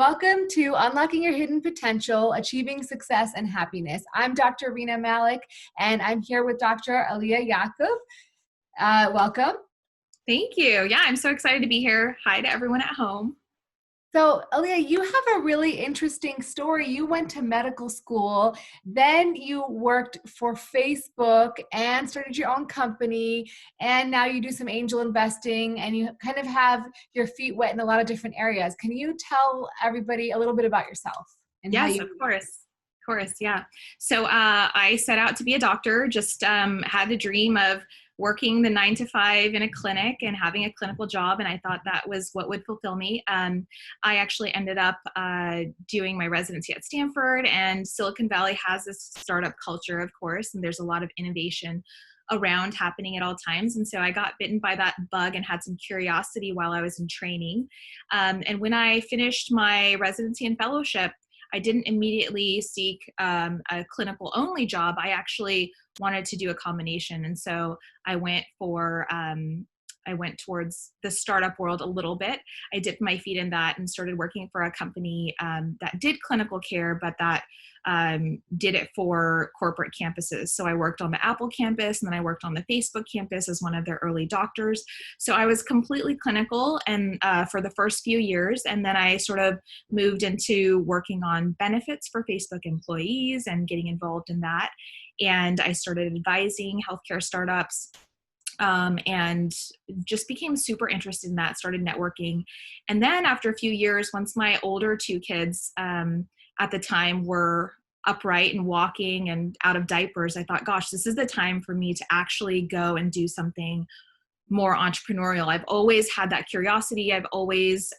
Welcome to Unlocking Your Hidden Potential, Achieving Success and Happiness. I'm Dr. Rena Malik, and I'm here with Dr. Aaliya Yaqub. Welcome. Thank you. Yeah, I'm so excited to be here. Hi to everyone at home. So, Aaliyah, you have a really interesting story. You went to medical school, then you worked for Facebook and started your own company, and now you do some angel investing, and you kind of have your feet wet in a lot of different areas. Can you tell everybody a little bit about yourself? And Yes, how you- of course. Of course, yeah. So I set out to be a doctor, just had the dream of working the 9 to 5 in a clinic and having a clinical job. And I thought that was what would fulfill me. I actually ended up doing my residency at Stanford, and Silicon Valley has this startup culture, of course, and there's a lot of innovation around happening at all times. And so I got bitten by that bug and had some curiosity while I was in training. And when I finished my residency and fellowship, I didn't immediately seek a clinical only job. I actually wanted to do a combination. And so I went towards the startup world a little bit. I dipped my feet in that and started working for a company that did clinical care, but that did it for corporate campuses. So I worked on the Apple campus, and then I worked on the Facebook campus as one of their early doctors. So I was completely clinical and for the first few years. And then I sort of moved into working on benefits for Facebook employees and getting involved in that. And I started advising healthcare startups. And just became super interested in that, started networking. And then after a few years, once my older two kids at the time were upright and walking and out of diapers, I thought, gosh, this is the time for me to actually go and do something more entrepreneurial. I've always had that curiosity. I've always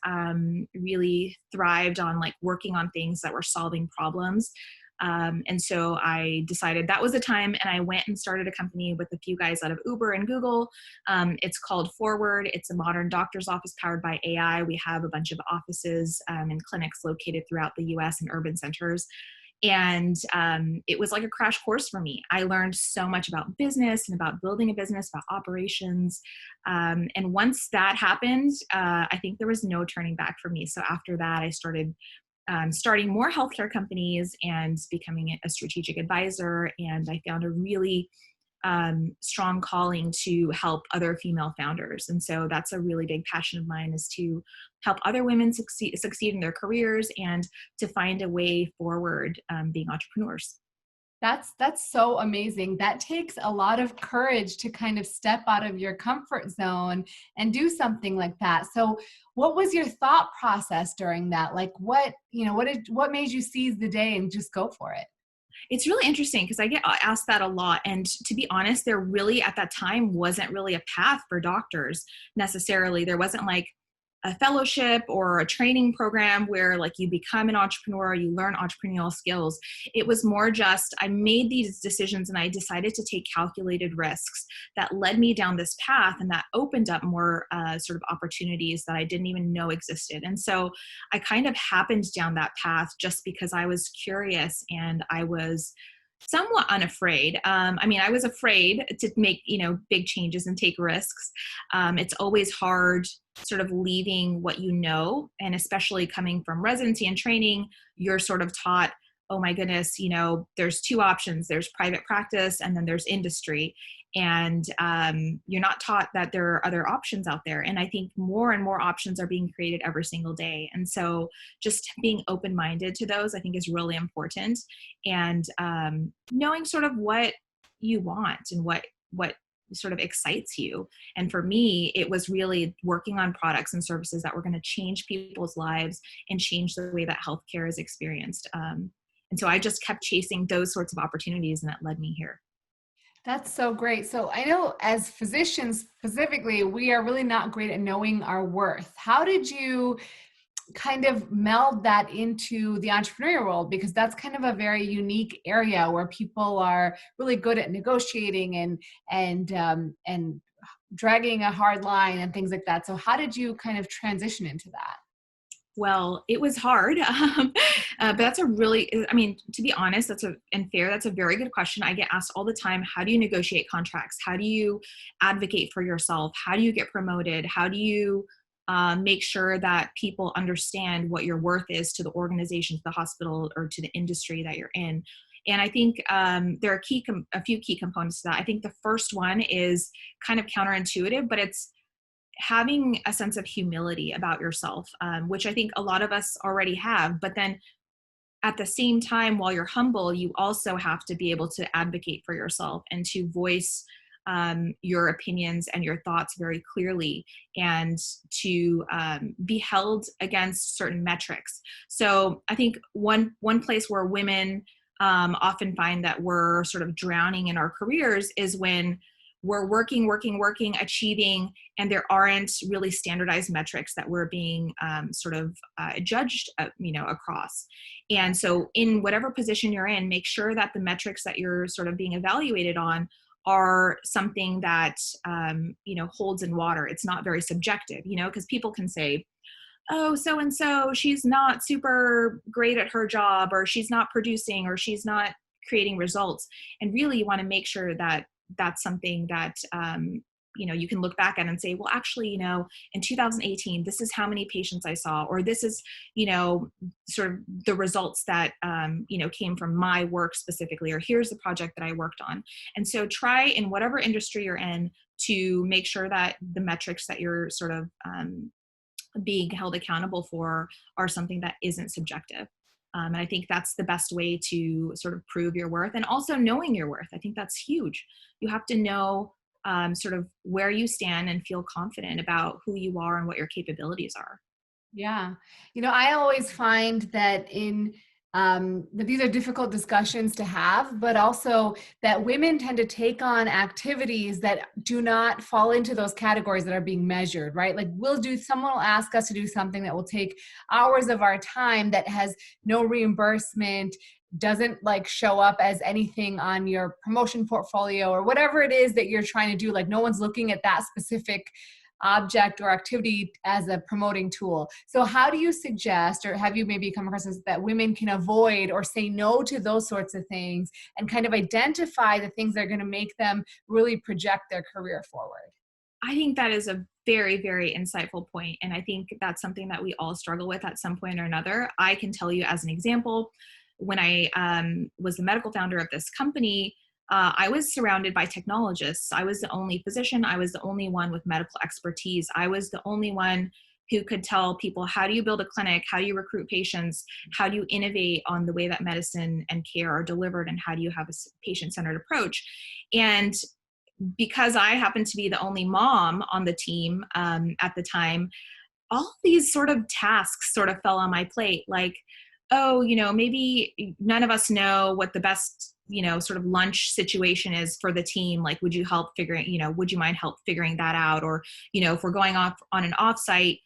really thrived on like working on things that were solving problems. And so I decided that was the time, and I went and started a company with a few guys out of Uber and Google. It's called Forward. It's a modern doctor's office powered by AI. We have a bunch of offices and clinics located throughout the US and urban centers. And it was like a crash course for me. I learned so much about business and about building a business, about operations. And once that happened, I think there was no turning back for me. So after that, I started starting more healthcare companies and becoming a strategic advisor. And I found a really strong calling to help other female founders. And so that's a really big passion of mine, is to help other women succeed in their careers and to find a way forward being entrepreneurs. That's so amazing. That takes a lot of courage to kind of step out of your comfort zone and do something like that. So what was your thought process during that? Like what made you seize the day and just go for it? It's really interesting because I get asked that a lot. And to be honest, there really at that time wasn't really a path for doctors necessarily. There wasn't like a fellowship or a training program where like you become an entrepreneur, you learn entrepreneurial skills. It was more just, I made these decisions and I decided to take calculated risks that led me down this path, and that opened up more sort of opportunities that I didn't even know existed. And so I kind of happened down that path just because I was curious and I was somewhat unafraid. I was afraid to make, big changes and take risks. It's always hard sort of leaving what you know. And especially coming from residency and training, you're sort of taught, oh my goodness, there's two options. There's private practice and then there's industry. And you're not taught that there are other options out there. And I think more and more options are being created every single day. And so just being open-minded to those, I think, is really important. And knowing sort of what you want and what sort of excites you. And for me, it was really working on products and services that were going to change people's lives and change the way that healthcare is experienced. And so I just kept chasing those sorts of opportunities, and that led me here. That's so great. So I know as physicians specifically, we are really not great at knowing our worth. How did you kind of meld that into the entrepreneurial world? Because that's kind of a very unique area where people are really good at negotiating and dragging a hard line and things like that. So how did you kind of transition into that? Well, it was hard, but that's a really, to be honest, that's a very good question. I get asked all the time, how do you negotiate contracts? How do you advocate for yourself? How do you get promoted? How do you make sure that people understand what your worth is to the organization, to the hospital, or to the industry that you're in. And I think there are a few key components to that. I think the first one is kind of counterintuitive, but it's having a sense of humility about yourself, which I think a lot of us already have. But then at the same time, while you're humble, you also have to be able to advocate for yourself and to voice your opinions and your thoughts very clearly, and to be held against certain metrics. So I think one place where women often find that we're sort of drowning in our careers is when we're working, achieving, and there aren't really standardized metrics that we're being sort of judged, across. And so in whatever position you're in, make sure that the metrics that you're sort of being evaluated on are something that, holds in water. It's not very subjective, because people can say, oh, so-and-so, she's not super great at her job, or she's not producing, or she's not creating results. And really you want to make sure that that's something that, you can look back at and say, well, actually, in 2018, this is how many patients I saw, or this is, sort of the results that, came from my work specifically, or here's the project that I worked on. And so try in whatever industry you're in to make sure that the metrics that you're sort of being held accountable for are something that isn't subjective. And I think that's the best way to sort of prove your worth, and also knowing your worth. I think that's huge. You have to know sort of where you stand and feel confident about who you are and what your capabilities are. Yeah. I always find that that these are difficult discussions to have, but also that women tend to take on activities that do not fall into those categories that are being measured, right? Like someone will ask us to do something that will take hours of our time that has no reimbursement, doesn't like show up as anything on your promotion portfolio or whatever it is that you're trying to do. Like no one's looking at that specific object or activity as a promoting tool. So how do you suggest, or have you maybe come across this, that women can avoid or say no to those sorts of things and kind of identify the things that are going to make them really project their career forward? I think that is a very, very insightful point. And I think that's something that we all struggle with at some point or another. I can tell you as an example, when I was the medical founder of this company, I was surrounded by technologists. I was the only physician. I was the only one with medical expertise. I was the only one who could tell people, how do you build a clinic? How do you recruit patients? How do you innovate on the way that medicine and care are delivered? And how do you have a patient-centered approach? And because I happened to be the only mom on the team at the time, all these sort of tasks sort of fell on my plate. Like, oh, maybe none of us know what the best, sort of lunch situation is for the team. Like, would you would you mind help figuring that out? Or, if we're going off on an offsite,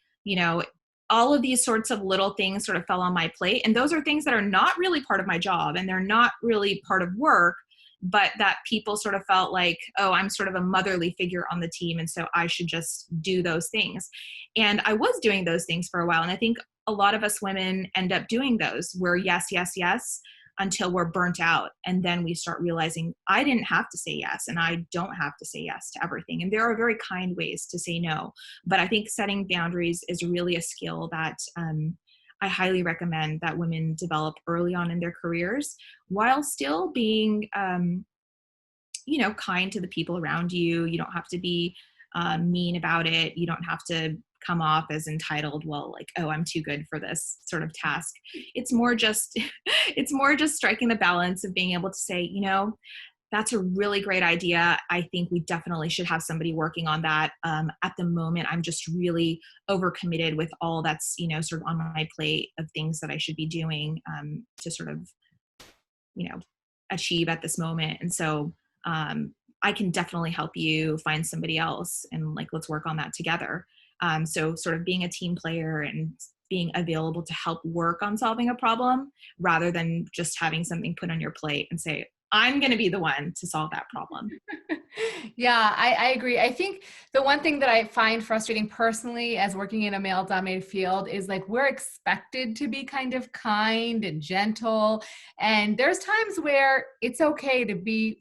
all of these sorts of little things sort of fell on my plate. And those are things that are not really part of my job, and they're not really part of work, but that people sort of felt like, oh, I'm sort of a motherly figure on the team, and so I should just do those things. And I was doing those things for a while. And I think a lot of us women end up doing those. We're yes, yes, yes, until we're burnt out. And then we start realizing I didn't have to say yes, and I don't have to say yes to everything. And there are very kind ways to say no. But I think setting boundaries is really a skill that I highly recommend that women develop early on in their careers, while still being, kind to the people around you. You don't have to be mean about it. You don't have to come off as entitled, well, like, oh, I'm too good for this sort of task. It's more just striking the balance of being able to say, that's a really great idea. I think we definitely should have somebody working on that. At the moment, I'm just really overcommitted with all that's, sort of on my plate of things that I should be doing to sort of, achieve at this moment. And so I can definitely help you find somebody else, and like, let's work on that together. So sort of being a team player and being available to help work on solving a problem, rather than just having something put on your plate and say, I'm going to be the one to solve that problem. Yeah, I agree. I think the one thing that I find frustrating personally as working in a male-dominated field is like we're expected to be kind of kind and gentle. And there's times where it's okay to be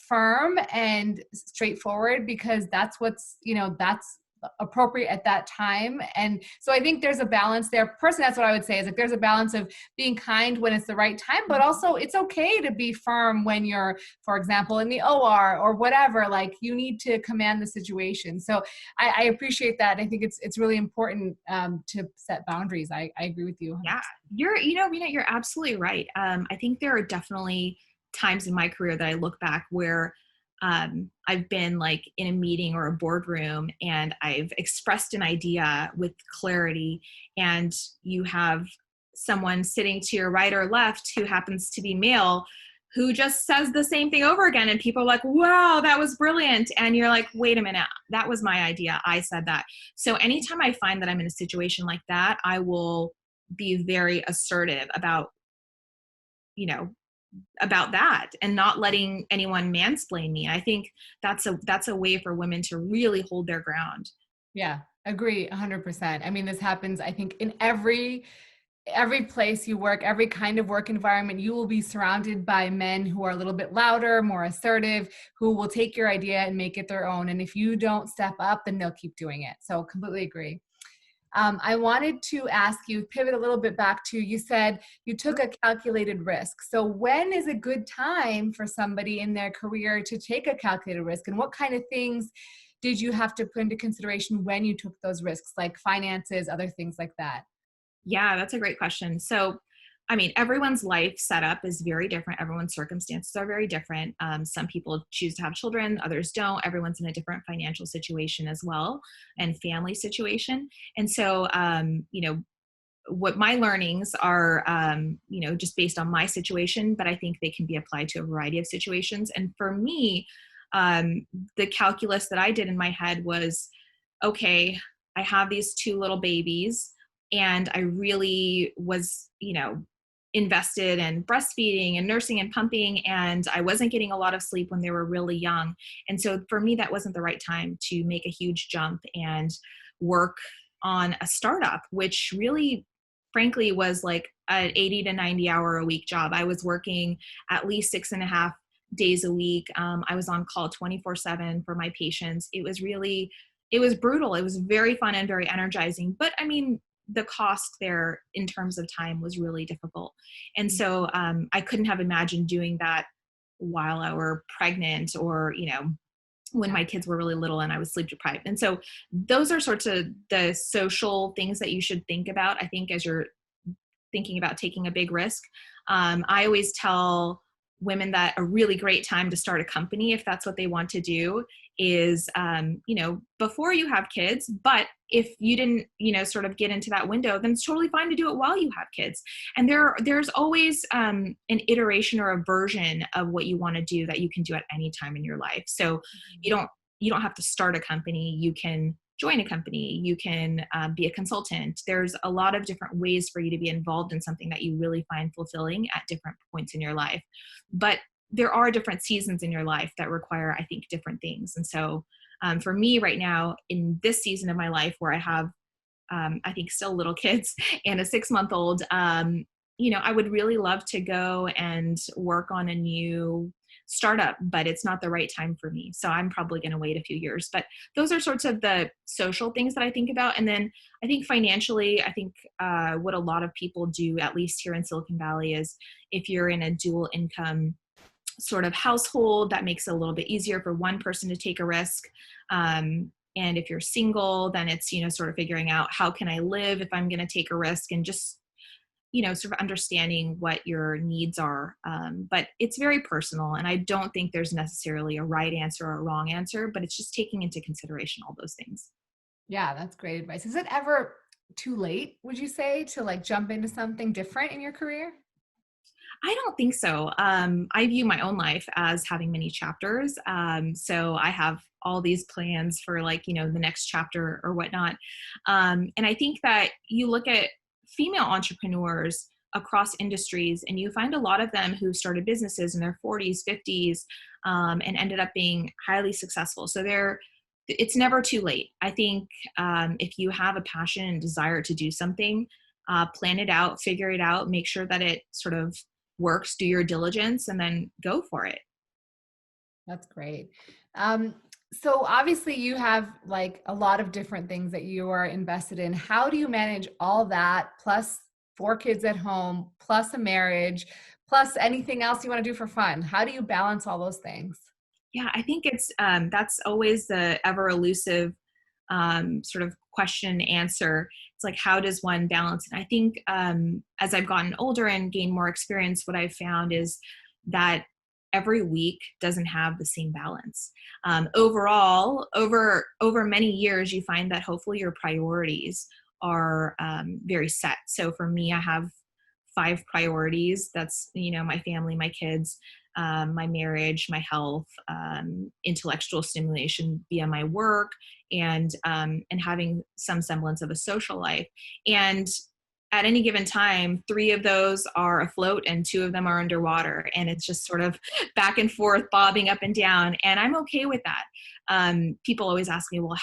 firm and straightforward, because that's what's, that's appropriate at that time. And so I think there's a balance there. Personally, that's what I would say, is like there's a balance of being kind when it's the right time, but also it's okay to be firm when you're, for example, in the OR or whatever. Like, you need to command the situation. So I appreciate that. I think it's really important to set boundaries. I agree with you 100%. Yeah, Rena, you're absolutely right. I think there are definitely times in my career that I look back where I've been like in a meeting or a boardroom and I've expressed an idea with clarity, and you have someone sitting to your right or left who happens to be male who just says the same thing over again, and people are like, wow, that was brilliant. And you're like, wait a minute, that was my idea. I said that. So anytime I find that I'm in a situation like that, I will be very assertive about, about that, and not letting anyone mansplain me. I think that's a way for women to really hold their ground. Yeah, agree 100%. I mean, this happens, I think, in every place you work, every kind of work environment. You will be surrounded by men who are a little bit louder, more assertive, who will take your idea and make it their own. And if you don't step up, then they'll keep doing it. So completely agree. I wanted to ask you, pivot a little bit back to, you said you took a calculated risk. So when is a good time for somebody in their career to take a calculated risk? And what kind of things did you have to put into consideration when you took those risks, like finances, other things like that? Yeah, that's a great question. So, I mean, everyone's life setup is very different. Everyone's circumstances are very different. Some people choose to have children, others don't. Everyone's in a different financial situation as well, and family situation. And so, what my learnings are, just based on my situation, but I think they can be applied to a variety of situations. And for me, the calculus that I did in my head was, okay, I have these two little babies, and I really was, invested in breastfeeding and nursing and pumping, and I wasn't getting a lot of sleep when they were really young. And so for me, that wasn't the right time to make a huge jump and work on a startup, which really, frankly, was like an 80 to 90 hour a week job. I was working at least 6.5 days a week. I was on call 24/7 for my patients. It was brutal. It was very fun and very energizing. But I mean, the cost there in terms of time was really difficult. And so I couldn't have imagined doing that while I were pregnant, or, when my kids were really little and I was sleep deprived. And so those are sorts of the social things that you should think about, I think, as you're thinking about taking a big risk. I always tell women that a really great time to start a company, if that's what they want to do, is, before you have kids. But if you didn't, sort of get into that window, then it's totally fine to do it while you have kids. And there's always an iteration or a version of what you want to do that you can do at any time in your life. So you don't have to start a company. You can join a company. You can be a consultant. There's a lot of different ways for you to be involved in something that you really find fulfilling at different points in your life. But there are different seasons in your life that require, I think, different things. And so for me right now, in this season of my life where I have, I think, still little kids and a 6-month-old, I would really love to go and work on a new startup, but it's not the right time for me. So I'm probably going to wait a few years. But those are sorts of the social things that I think about. And then I think financially, I think what a lot of people do, at least here in Silicon Valley, is if you're in a dual income sort of household, that makes it a little bit easier for one person to take a risk. And if you're single, then it's, sort of figuring out, how can I live if I'm going to take a risk, and just, sort of understanding what your needs are. But it's very personal, and I don't think there's necessarily a right answer or a wrong answer, but it's just taking into consideration all those things. Yeah, that's great advice. Is it ever too late, would you say, to like jump into something different in your career? I don't think so. I view my own life as having many chapters. So I have all these plans for, like, the next chapter or whatnot. And I think that you look at female entrepreneurs across industries, and you find a lot of them who started businesses in their 40s, 50s, and ended up being highly successful. So it's never too late. I think if you have a passion and desire to do something, plan it out, figure it out, make sure that it sort of works, do your diligence, and then go for it. That's great. So obviously you have like a lot of different things that you are invested in. How do you manage all that plus four kids at home, plus a marriage, plus anything else you want to do for fun? How do you balance all those things? Yeah, I think it's that's always the ever elusive sort of question and answer. It's like, how does one balance? And I think as I've gotten older and gained more experience, what I've found is that every week doesn't have the same balance. Overall, over many years, you find that hopefully your priorities are very set. So for me, I have 5 priorities. That's, my family, my kids, my marriage, my health, intellectual stimulation via my work, and having some semblance of a social life. And at any given time, 3 of those are afloat and 2 of them are underwater. And it's just sort of back and forth, bobbing up and down. And I'm okay with that. People always ask me, well,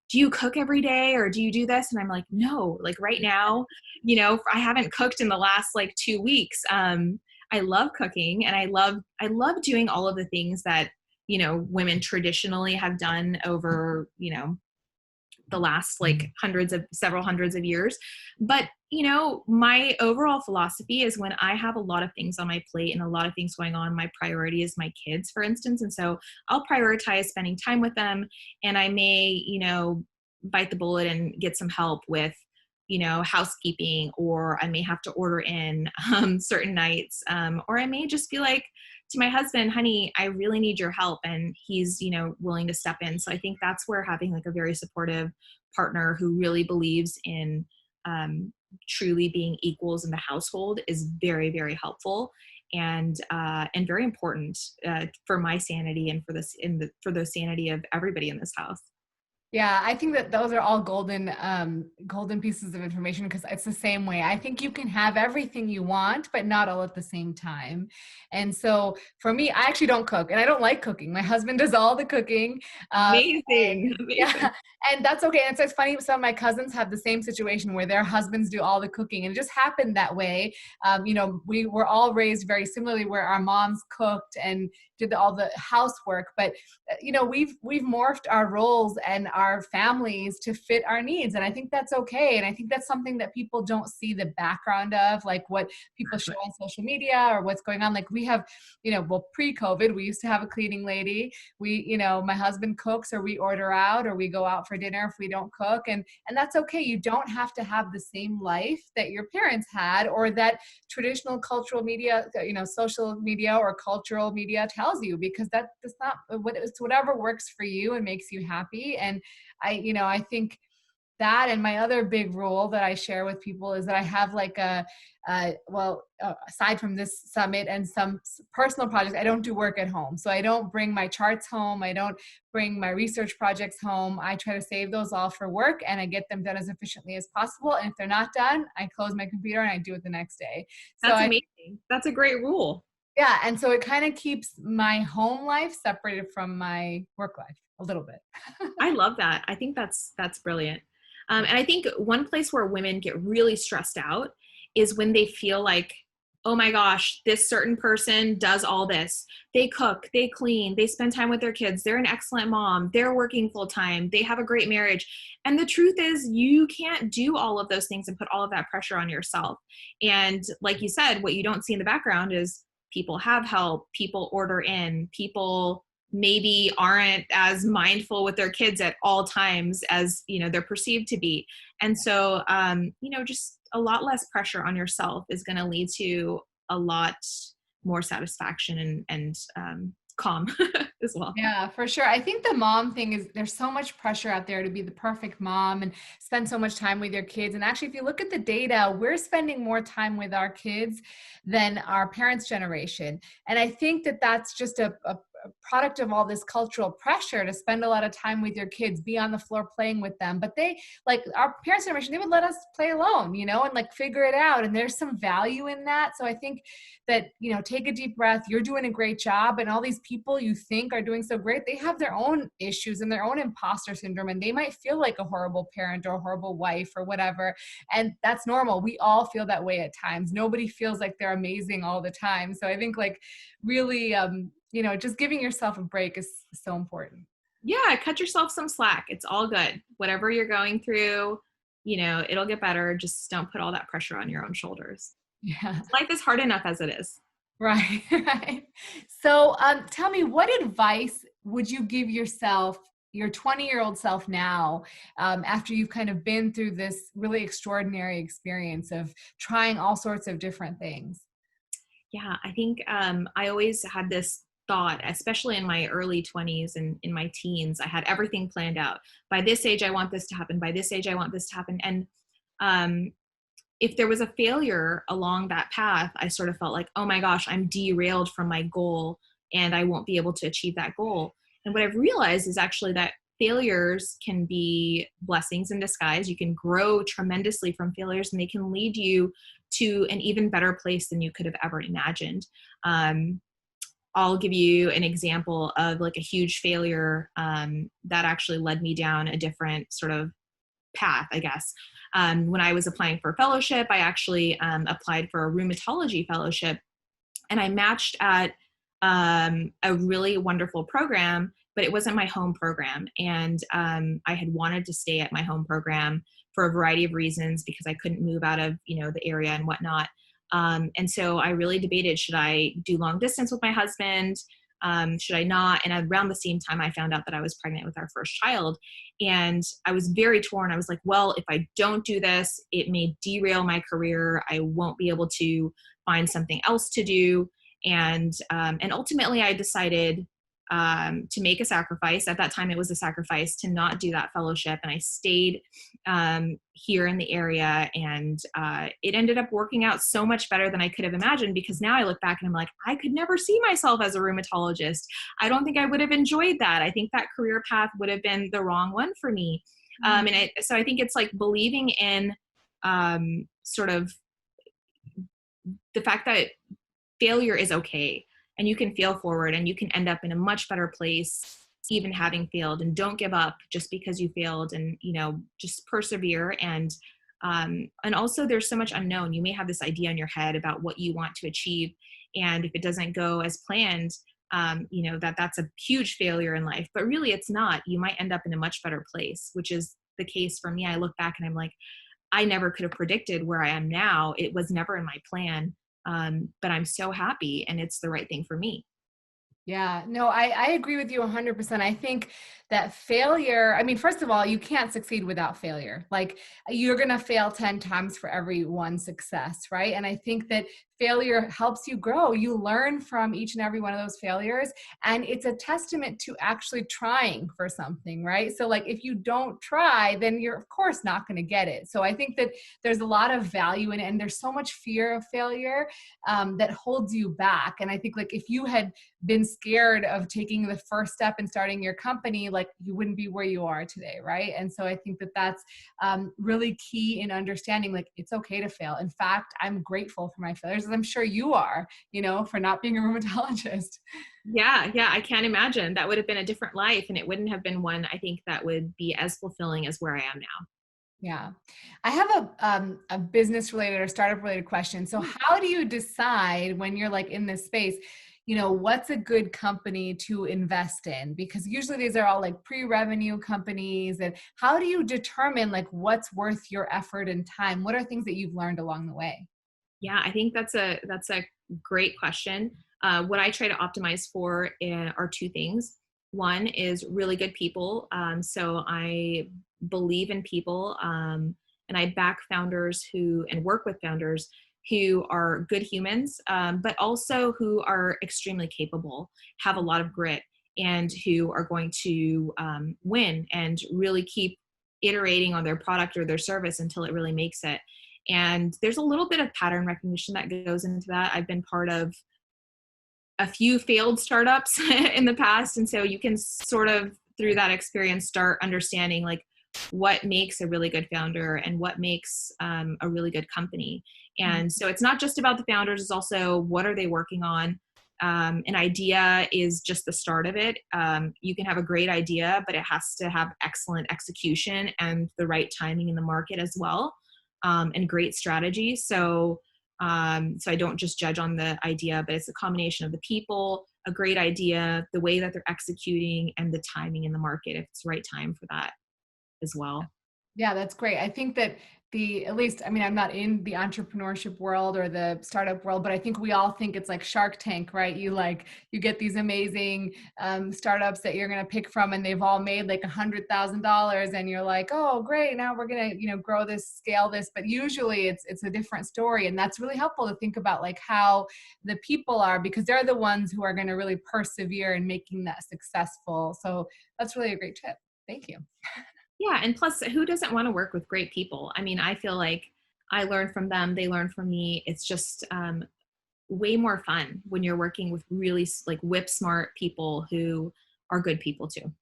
do you cook every day or do you do this? And I'm like, no, like right now, I haven't cooked in the last like 2 weeks. I love cooking, and I love doing all of the things that, women traditionally have done over, the last like several hundreds of years. But, my overall philosophy is when I have a lot of things on my plate and a lot of things going on, my priority is my kids, for instance. And so I'll prioritize spending time with them. And I may, bite the bullet and get some help with, housekeeping, or I may have to order in certain nights. Or I may just be like to my husband, honey, I really need your help. And he's, willing to step in. So I think that's where having like a very supportive partner who really believes in truly being equals in the household is very, very helpful and very important for my sanity and for the sanity of everybody in this house. Yeah, I think that those are all golden pieces of information because it's the same way. I think you can have everything you want, but not all at the same time. And so for me, I actually don't cook and I don't like cooking. My husband does all the cooking. Amazing. Yeah, and that's okay. And it's funny, some of my cousins have the same situation where their husbands do all the cooking, and it just happened that way. We were all raised very similarly, where our moms cooked and did all the housework, but we've morphed our roles and our families to fit our needs, and I think that's okay. And I think that's something that people don't see the background of, like what people show on social media or what's going on. Like we have, pre-COVID, we used to have a cleaning lady. My husband cooks, or we order out, or we go out for dinner if we don't cook, and that's okay. You don't have to have the same life that your parents had, or that traditional cultural media, social media or cultural media tells you, because that's not what it's. Whatever works for you and makes you happy. And I think that, and my other big rule that I share with people is that I have like aside from this summit and some personal projects, I don't do work at home. So I don't bring my charts home. I don't bring my research projects home. I try to save those all for work, and I get them done as efficiently as possible. And if they're not done, I close my computer and I do it the next day. So That's amazing. That's a great rule. yeah. And so it kind of keeps my home life separated from my work life a little bit. I love that. I think that's brilliant. And I think one place where women get really stressed out is when they feel like, oh my gosh, this certain person does all this. They cook, they clean, they spend time with their kids. They're an excellent mom. They're working full time. They have a great marriage. And the truth is, you can't do all of those things and put all of that pressure on yourself. And like you said, what you don't see in the background is people have help, people order in, people maybe aren't as mindful with their kids at all times as they're perceived to be. And so just a lot less pressure on yourself is going to lead to a lot more satisfaction and calm as well. Yeah, for sure. I think the mom thing is, there's so much pressure out there to be the perfect mom and spend so much time with your kids. And actually, if you look at the data, we're spending more time with our kids than our parents' generation. And I think that that's just a product of all this cultural pressure to spend a lot of time with your kids, be on the floor playing with them. But they, like our parents' generation, they would let us play alone, and like figure it out. And there's some value in that. So I think that, take a deep breath. You're doing a great job. And all these people you think are doing so great, they have their own issues and their own imposter syndrome. And they might feel like a horrible parent or a horrible wife or whatever. And that's normal. We all feel that way at times. Nobody feels like they're amazing all the time. So I think like really, just giving yourself a break is so important. Yeah, cut yourself some slack. It's all good. Whatever you're going through, it'll get better. Just don't put all that pressure on your own shoulders. Yeah. Life is hard enough as it is. Right, right. So, tell me, what advice would you give yourself, your 20-year-old self now, after you've kind of been through this really extraordinary experience of trying all sorts of different things? Yeah, I think I always had this thought, especially in my early 20s and in my teens, I had everything planned out. By this age, I want this to happen. By this age, I want this to happen. And um, if there was a failure along that path, I sort of felt like, oh my gosh, I'm derailed from my goal and I won't be able to achieve that goal. And what I've realized is actually that failures can be blessings in disguise. You can grow tremendously from failures and they can lead you to an even better place than you could have ever imagined. Um, I'll give you an example of like a huge failure that actually led me down a different sort of path, I guess. When I was applying for a fellowship, I actually applied for a rheumatology fellowship and I matched at a really wonderful program, but it wasn't my home program. And I had wanted to stay at my home program for a variety of reasons because I couldn't move out of, the area and whatnot. And so I really debated, should I do long distance with my husband? Should I not? And around the same time, I found out that I was pregnant with our first child. And I was very torn. I was like, well, if I don't do this, it may derail my career. I won't be able to find something else to do. And ultimately I decided to make a sacrifice. At that time, it was a sacrifice to not do that fellowship. And I stayed here in the area. And it ended up working out so much better than I could have imagined, because now I look back and I'm like, I could never see myself as a rheumatologist. I don't think I would have enjoyed that. I think that career path would have been the wrong one for me. So I think it's like believing in sort of the fact that failure is okay and you can fail forward and you can end up in a much better place even having failed. And don't give up just because you failed, and just persevere. And also there's so much unknown. You may have this idea in your head about what you want to achieve, and if it doesn't go as planned, that's a huge failure in life. But really it's not. You might end up in a much better place, which is the case for me. I look back and I'm like, I never could have predicted where I am now. It was never in my plan. But I'm so happy and it's the right thing for me. Yeah, no, I agree with you 100%. I think that failure, I mean, first of all, you can't succeed without failure. Like, you're going to fail 10 times for every one success, right? And I think that failure helps you grow. You learn from each and every one of those failures. And it's a testament to actually trying for something, right? So like, if you don't try, then you're of course not going to get it. So I think that there's a lot of value in it. And there's so much fear of failure that holds you back. And I think like if you had been scared of taking the first step and starting your company, like you wouldn't be where you are today, right? And so I think that that's really key in understanding like it's okay to fail. In fact, I'm grateful for my failures, as I'm sure you are, for not being a rheumatologist. Yeah, I can't imagine. That would have been a different life, and it wouldn't have been one, I think, that would be as fulfilling as where I am now. Yeah. I have a business related or startup related question. So how do you decide when you're like in this space, what's a good company to invest in? Because usually these are all like pre-revenue companies. And how do you determine like what's worth your effort and time? What are things that you've learned along the way? Yeah, I think that's a great question. What I try to optimize for are two things. One is really good people. So I believe in people, and I back founders and work with founders who are good humans, but also who are extremely capable, have a lot of grit, and who are going to win and really keep iterating on their product or their service until it really makes it. And there's a little bit of pattern recognition that goes into that. I've been part of a few failed startups in the past. And so you can sort of, through that experience, start understanding like what makes a really good founder and what makes a really good company. And so it's not just about the founders, it's also what are they working on. An idea is just the start of it. You can have a great idea, but it has to have excellent execution and the right timing in the market as well, and great strategy. So I don't just judge on the idea, but it's a combination of the people, a great idea, the way that they're executing, and the timing in the market, if it's the right time for that as well. Yeah, that's great. I think that at least, I mean, I'm not in the entrepreneurship world or the startup world, but I think we all think it's like Shark Tank, right? You get these amazing startups that you're going to pick from, and they've all made like $100,000, and you're like, oh, great. Now we're going to, grow this, scale this. But usually it's a different story. And that's really helpful to think about like how the people are, because they're the ones who are going to really persevere in making that successful. So that's really a great tip. Thank you. Yeah. And plus, who doesn't want to work with great people? I mean, I feel like I learn from them, they learn from me. It's just way more fun when you're working with really like whip smart people who are good people too.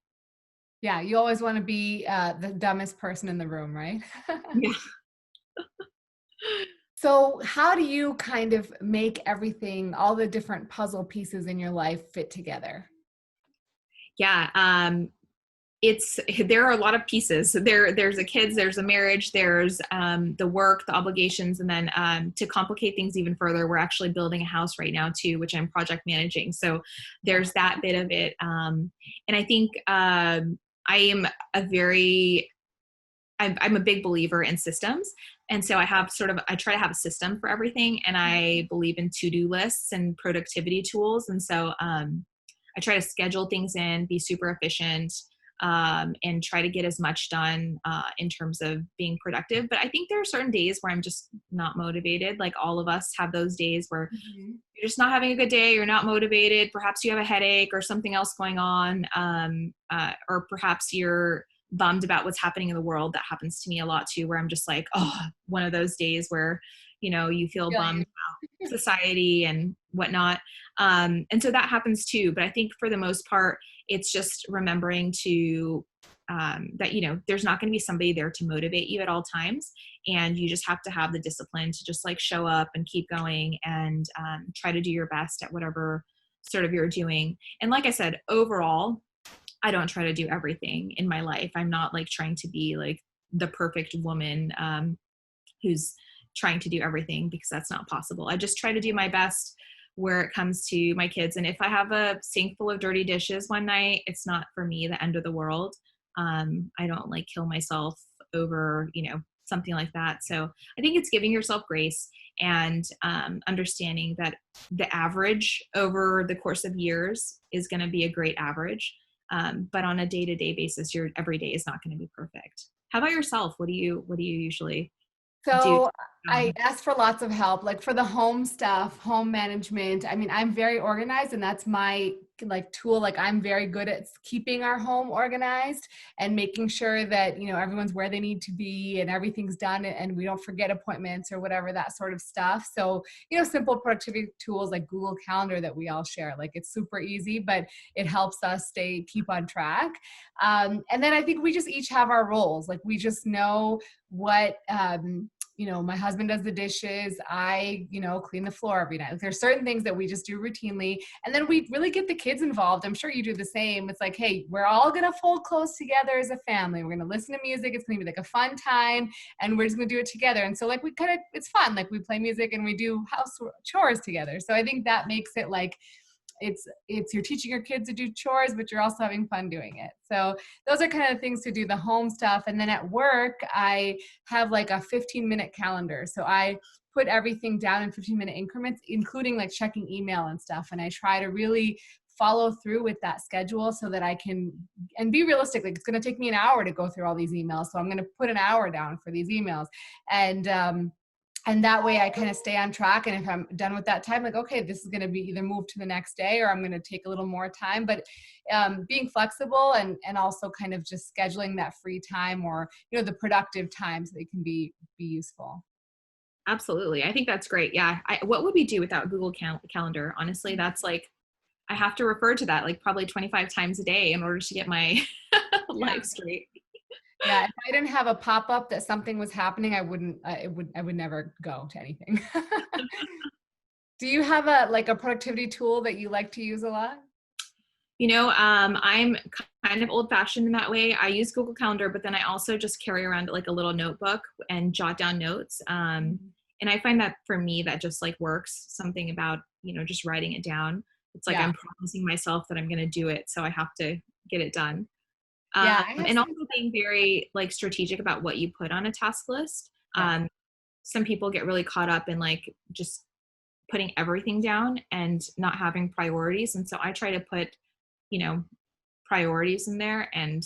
Yeah, you always want to be the dumbest person in the room, right? Yeah. So how do you kind of make everything, all the different puzzle pieces in your life fit together? Yeah. There are a lot of pieces. There's the kids, there's a marriage, there's the work, the obligations, and then to complicate things even further, we're actually building a house right now too, which I'm project managing. So there's that bit of it. And I think I'm a big believer in systems. And so I try to have a system for everything. And I believe in to-do lists and productivity tools. And so I try to schedule things in, be super efficient, and try to get as much done in terms of being productive. But I think there are certain days where I'm just not motivated. Like all of us have those days where you're just not having a good day, you're not motivated, perhaps you have a headache or something else going on, or perhaps you're bummed about what's happening in the world. That happens to me a lot too, where I'm just like, oh, one of those days where, you feel bummed about society and whatnot. And so that happens too. But I think for the most part, it's just remembering to that, there's not going to be somebody there to motivate you at all times. And you just have to have the discipline to just like show up and keep going and try to do your best at whatever sort of you're doing. And like I said, overall, I don't try to do everything in my life. I'm not like trying to be like the perfect woman who's trying to do everything, because that's not possible. I just try to do my best where it comes to my kids. And if I have a sink full of dirty dishes one night, it's not for me the end of the world. I don't like kill myself over, something like that. So I think it's giving yourself grace and understanding that the average over the course of years is going to be a great average. But on a day-to-day basis, your every day is not going to be perfect. How about yourself? What do you usually do? So I asked for lots of help, like for the home stuff, home management. I mean, I'm very organized, and that's my like tool. Like I'm very good at keeping our home organized and making sure that, everyone's where they need to be and everything's done and we don't forget appointments or whatever, that sort of stuff. So, simple productivity tools like Google Calendar that we all share, like it's super easy, but it helps us keep on track. And then I think we just each have our roles. Like we just know what, my husband does the dishes. I, clean the floor every night. Like, there's certain things that we just do routinely. And then we really get the kids involved. I'm sure you do the same. It's like, hey, we're all going to fold clothes together as a family. We're going to listen to music. It's going to be like a fun time, and we're just going to do it together. And so like it's fun. Like we play music and we do house chores together. So I think that makes it like, it's you're teaching your kids to do chores, but you're also having fun doing it. So those are kind of things to do the home stuff. And then at work, I have like a 15-minute calendar. So I put everything down in 15-minute increments, including like checking email and stuff. And I try to really follow through with that schedule so that I can, and be realistic. Like it's going to take me an hour to go through all these emails. So I'm going to put an hour down for these emails. And that way I kind of stay on track. And if I'm done with that time, like, okay, this is going to be either moved to the next day or I'm going to take a little more time, but being flexible and also kind of just scheduling that free time or, the productive time so they can be useful. Absolutely. I think that's great. Yeah. What would we do without Google Calendar? Honestly, that's like, I have to refer to that like probably 25 times a day in order to get my life straight. Yeah, if I didn't have a pop-up that something was happening, I would never go to anything. Do you have a productivity tool that you like to use a lot? I'm kind of old-fashioned in that way. I use Google Calendar, but then I also just carry around like a little notebook and jot down notes. And I find that for me, that just like works, something about, just writing it down. It's like Yeah. I'm promising myself that I'm going to do it, so I have to get it done. Yeah. I have And some, also being very like strategic about what you put on a task list. yeah. Some people get really caught up in like just putting everything down and not having priorities. And so I try to put, you know, priorities in there and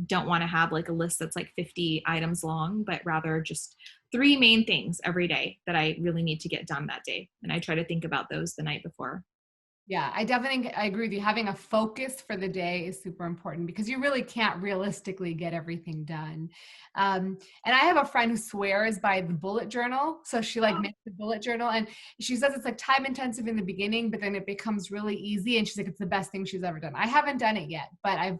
don't want to have like a list that's like 50 items long, but rather just 3 main things every day that I really need to get done that day. And I try to think about those the night before. Yeah, I agree with you. Having a focus for the day is super important because you really can't realistically get everything done. And I have a friend who swears by the bullet journal. So she like makes the bullet journal and she says it's like time intensive in the beginning, but then it becomes really easy. And she's like, it's the best thing she's ever done. I haven't done it yet, but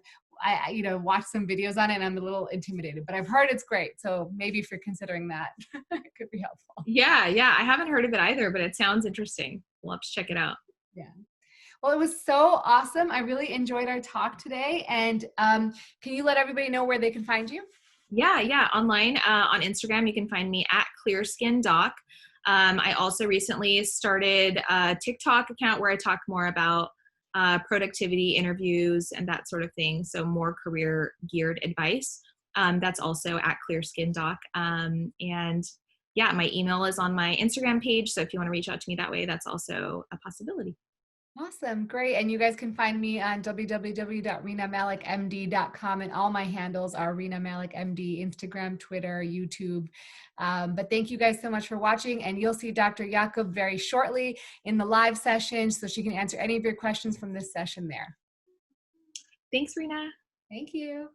you know, watched some videos on it and I'm a little intimidated, but I've heard it's great. So maybe if you're considering that, it could be helpful. Yeah, yeah. I haven't heard of it either, but it sounds interesting. We'll have to check it out. Yeah. Well, it was so awesome. I really enjoyed our talk today. And can you let everybody know where they can find you? Yeah, yeah. Online on Instagram, you can find me at ClearSkinDoc. I also recently started a TikTok account where I talk more about productivity interviews and that sort of thing. So more career geared advice. That's also at ClearSkinDoc. And yeah, my email is on my Instagram page. So if you want to reach out to me that way, that's also a possibility. Awesome. Great. And you guys can find me on www.renamalikmd.com. And all my handles are Rena Malik MD, Instagram, Twitter, YouTube. But thank you guys so much for watching. And you'll see Dr. Yaqub very shortly in the live session so she can answer any of your questions from this session there. Thanks, Rena. Thank you.